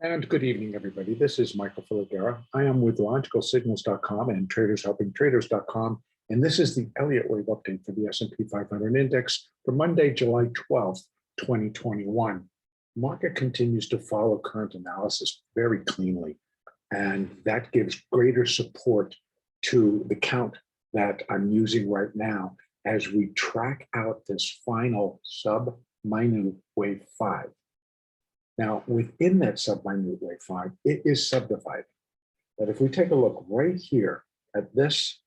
And good evening, everybody. This is Michael Filigera. I am with logicalsignals.com and tradershelpingtraders.com. And this is the Elliott wave update for the S&P 500 index for Monday, July 12th, 2021. Market continues to follow current analysis very cleanly, and that gives greater support to the count that I'm using right now as we track out this final sub-minute wave 5. Now, within that sub-minute wave 5, it is subdivided. But if we take a look right here at this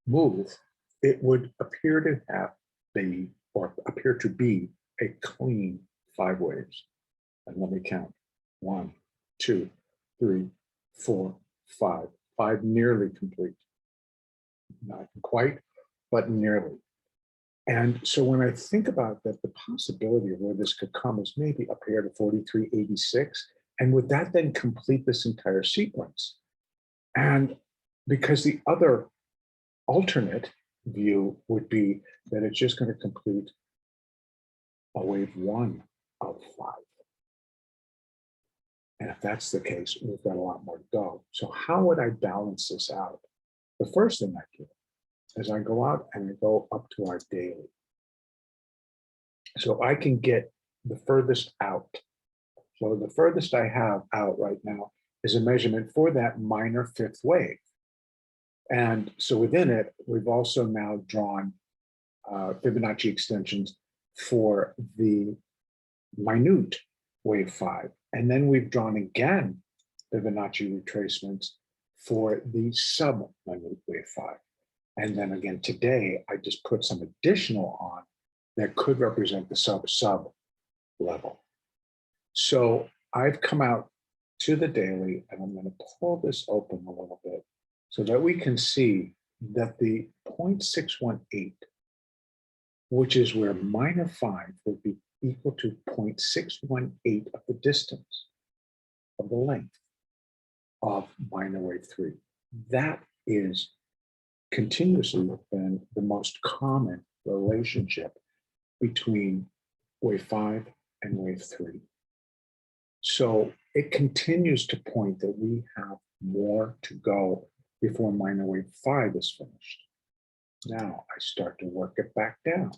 move, it would appear to have the, or appear to be a clean 5 waves. And let me count. 1, 2, 3, 4, 5. 5 nearly complete. Not quite, but nearly. And so when I think about that, the possibility of where this could come is maybe up here to 43.86. And would that then complete this entire sequence? And because the other alternate view would be that it's just going to complete a wave 1 of 5. And if that's the case, we've got a lot more to go. So how would I balance this out? The first thing I do is I go out and I go up to our daily. So I can get the furthest out. So the furthest I have out right now is a measurement for that minor 5th wave. And so within it, we've also now drawn Fibonacci extensions for the minute wave 5. And then we've drawn again Fibonacci retracements for the sub-minute wave 5. And then again today, I just put some additional on that could represent the sub level. So I've come out to the daily, and I'm going to pull this open a little bit so that we can see that the 0.618, which is where minor 5 would be equal to 0.618 of the distance of the length of minor wave 3. That is continuously been the most common relationship between wave 5 and wave 3. So it continues to point that we have more to go before minor wave 5 is finished. Now I start to work it back down.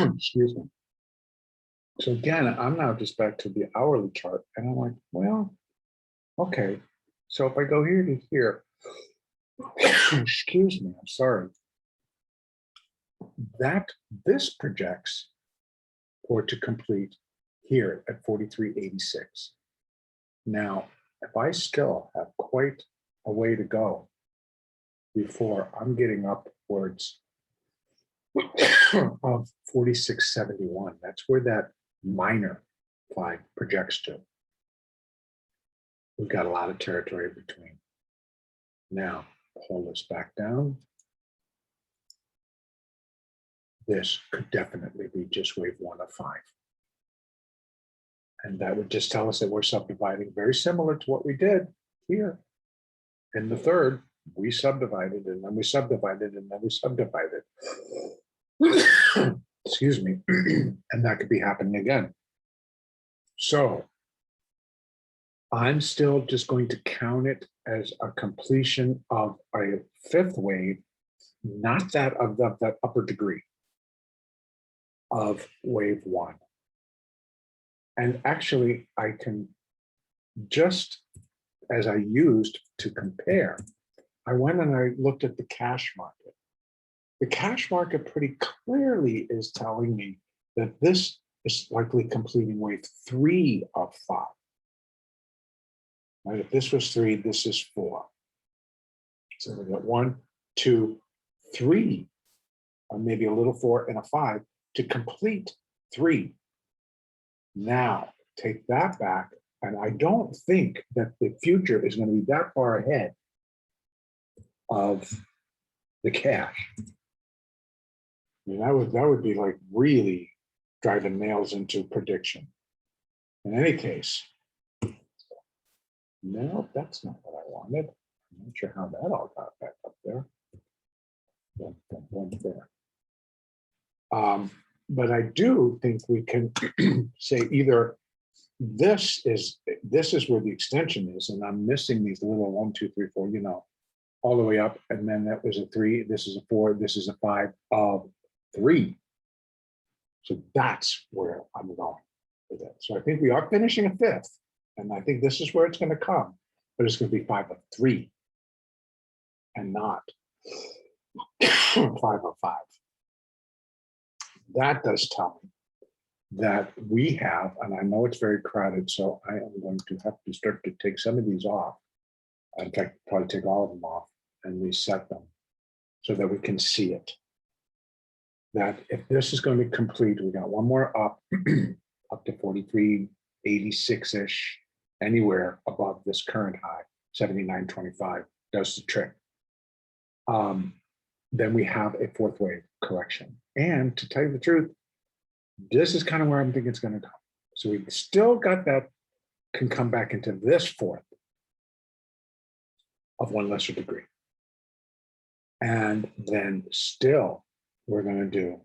Excuse me. So again, I'm now just back to the hourly chart, and I'm like, well, okay. So if I go here to here, excuse me, I'm sorry, that this projects or to complete here at 43.86. Now, if I still have quite a way to go before I'm getting upwards of 46.71, that's where that minor 5 projects to. We've got a lot of territory between. Now, pull this back down. This could definitely be just wave 1 of 5. And that would just tell us that we're subdividing, very similar to what we did here. In the third, we subdivided, and then we subdivided, and then we subdivided. Excuse me. And that could be happening again. So I'm still just going to count it as a completion of a 5th wave, not that of that upper degree of wave 1. And actually, I can just, as I used to compare, I went and I looked at the cash market. The cash market pretty clearly is telling me that this is likely completing wave 3 of 5. Right? If this was 3, this is 4. So we got 1, 2, 3, or maybe a little 4 and a 5 to complete 3. Now, take that back, and I don't think that the future is going to be that far ahead of the cash. I mean, that would be like really driving nails into prediction. In any case, no, that's not what I wanted. I'm not sure how that all got back up there. One there. But I do think we can say either this is where the extension is, and I'm missing these little 1, 2, 3, 4, you know, all the way up, and then that was a 3, this is a 4, this is a 5 of 3. So that's where I'm going with it. So I think we are finishing a 5th, and I think this is where it's going to come, but it's going to be 5 of 3 and not 5 of 5. That does tell me that we have, and I know it's very crowded, so I am going to have to start to take some of these off. In fact, probably take all of them off and reset them so that we can see it. That if this is going to complete, we got one more up, up to 43.86-ish, anywhere above this current high, 79.25, does the trick. Then we have a 4th wave correction. And to tell you the truth, this is kind of where I'm thinking it's going to go. So we've still got that, can come back into this 4th of one lesser degree. And then still, we're going to do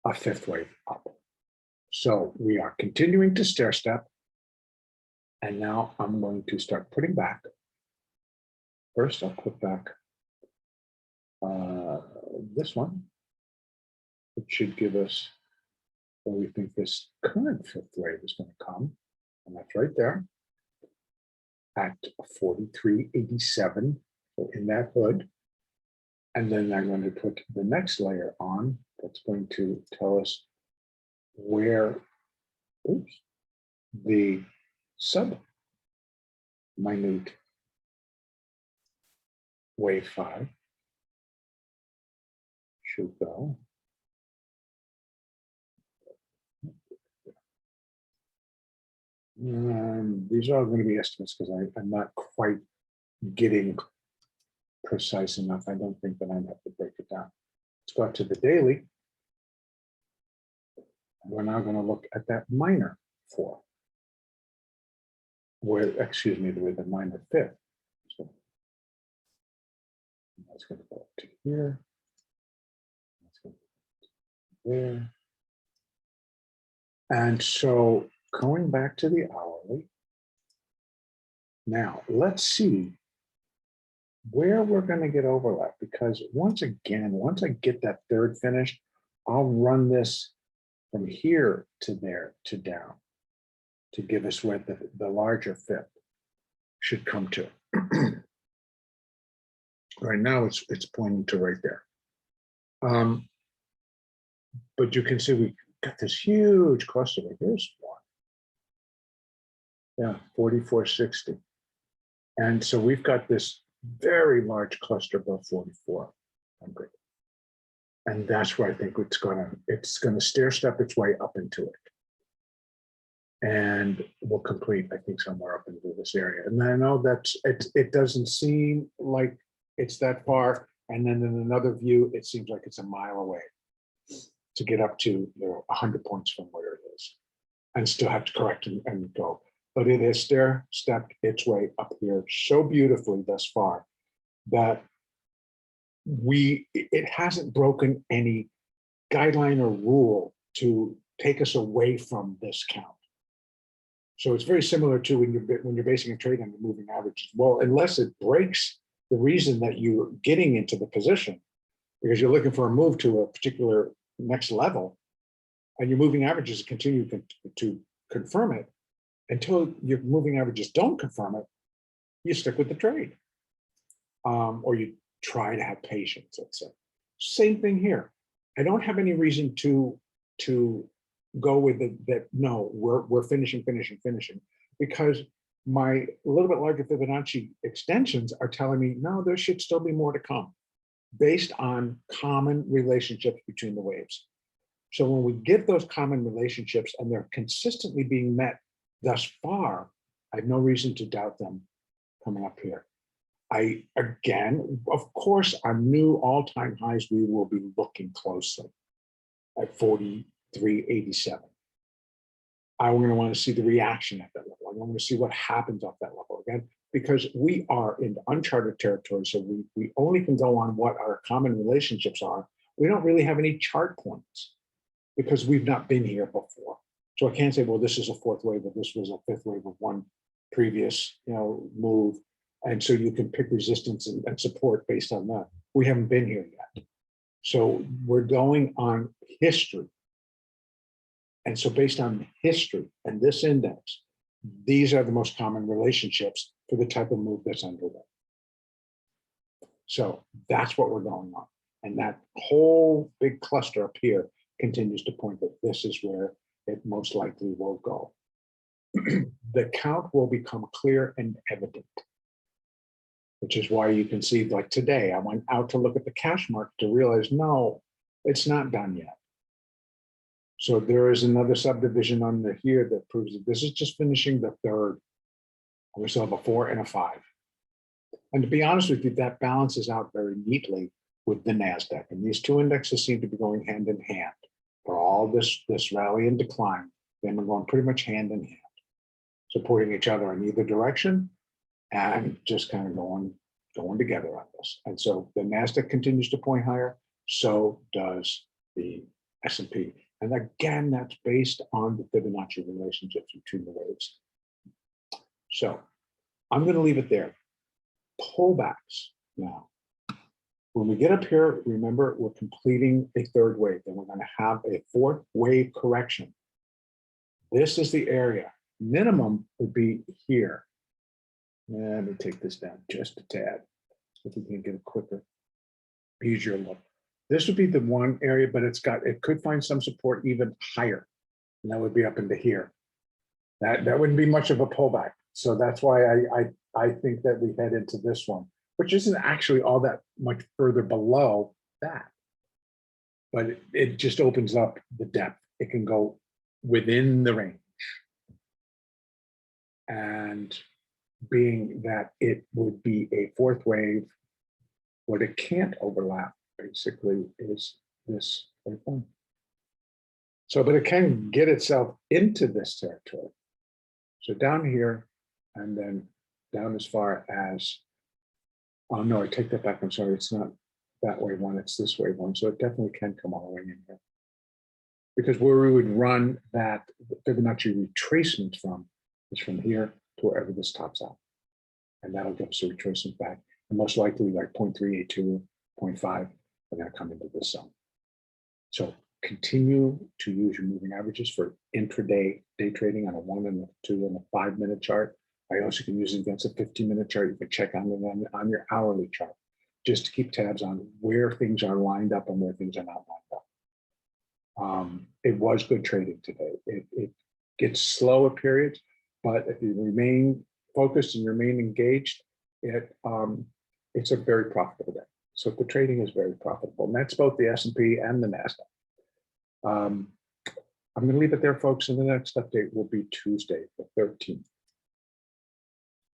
a 5th wave up. So we are continuing to stair step. And now I'm going to start putting back. First, I'll put back this one, which should give us where we think this current 5th wave is going to come. And that's right there at 43.87, so in that hood. And then I'm going to put the next layer on that's going to tell us where, oops, the subminute wave 5 should go. These are all going to be estimates because I'm not quite getting precise enough. I don't think that I have to break it down. Let's go out to the daily. We're now going to look at that minor 4, where, excuse me, with the minor 5th. So that's going to go up to here. That's going to go there. And so going back to the hourly, now let's see where we're going to get overlap, because once again, once I get that 3rd finished, I'll run this from here to there to down to give us where the larger 5th should come to. Right now it's pointing to right there. But you can see we got this huge cluster. Here's one. Yeah, 44.60. And so we've got this very large cluster above 4400. And that's where I think it's going to stair step its way up into it. And we'll complete, I think, somewhere up into this area. And I know that it doesn't seem like it's that far. And then in another view, it seems like it's a mile away to get up to 100 points from where it is, and still have to correct and go. But it has stair stepped its way up here so beautifully thus far that it hasn't broken any guideline or rule to take us away from this count. So it's very similar to when you're basing a trade on the moving averages. Well, unless it breaks the reason that you're getting into the position, because you're looking for a move to a particular next level, and your moving averages continue to confirm it, until your moving averages don't confirm it, you stick with the trade. Or you try to have patience, let's say. Same thing here. I don't have any reason to go with that. No, we're finishing, because my little bit larger Fibonacci extensions are telling me, no, there should still be more to come based on common relationships between the waves. So when we get those common relationships and they're consistently being met thus far, I have no reason to doubt them coming up here. Again, of course, our new all-time highs, we will be looking closely at 43.87. I'm going to want to see the reaction at that level. I want to see what happens off that level again, because we are in uncharted territory. So we only can go on what our common relationships are. We don't really have any chart points. because we've not been here before. So I can't say, well, this is a fourth wave, or this was a fifth wave of one previous, move. And so you can pick resistance and support based on that. We haven't been here yet. So we're going on history. And so based on history and this index, these are the most common relationships for the type of move that's underway. So that's what we're going on. And that whole big cluster up here continues to point that this is where it most likely will go. The count will become clear and evident, which is why you can see, like today, I went out to look at the cash market to realize, no, it's not done yet. So there is another subdivision under here that proves that this is just finishing the third. We still have a 4 and a 5. And to be honest with you, that balances out very neatly with the NASDAQ. And these two indexes seem to be going hand in hand. For all this rally and decline, they've been going pretty much hand in hand, supporting each other in either direction and just kind of going together on this. And so the NASDAQ continues to point higher, so does the S&P. And again, that's based on the Fibonacci relationships between the waves. So I'm going to leave it there. Pullbacks now. When we get up here, remember, we're completing a third wave. Then we're going to have a fourth wave correction. This is the area. Minimum would be here. Let me take this down just a tad, if we can get a quicker, easier look. This would be the one area, but it could find some support even higher. And that would be up into here. That wouldn't be much of a pullback. So that's why I think that we head into this one, which isn't actually all that much further below that. But it just opens up the depth. It can go within the range. And being that it would be a fourth wave, what it can't overlap basically is this right one. So, but it can get itself into this territory. So down here, and then down as far as, oh no, I take that back, I'm sorry, it's not that way one, it's this way one. So it definitely can come all the way in here. Because where we would run that Fibonacci retracement from is from here to wherever this tops out. And that'll give us a retracement back. And most likely like 0.382, 0.5, we're going to come into this zone. So continue to use your moving averages for intraday day trading on a 1 and a 2 and a 5 minute chart. I also can use it against a 15-minute chart. You can check on it on your hourly chart, just to keep tabs on where things are lined up and where things are not lined up. It was good trading today. It gets slow at periods, but if you remain focused and remain engaged, it's a very profitable day. So the trading is very profitable, and that's both the S&P and the NASDAQ. I'm going to leave it there, folks, and the next update will be Tuesday, the 13th.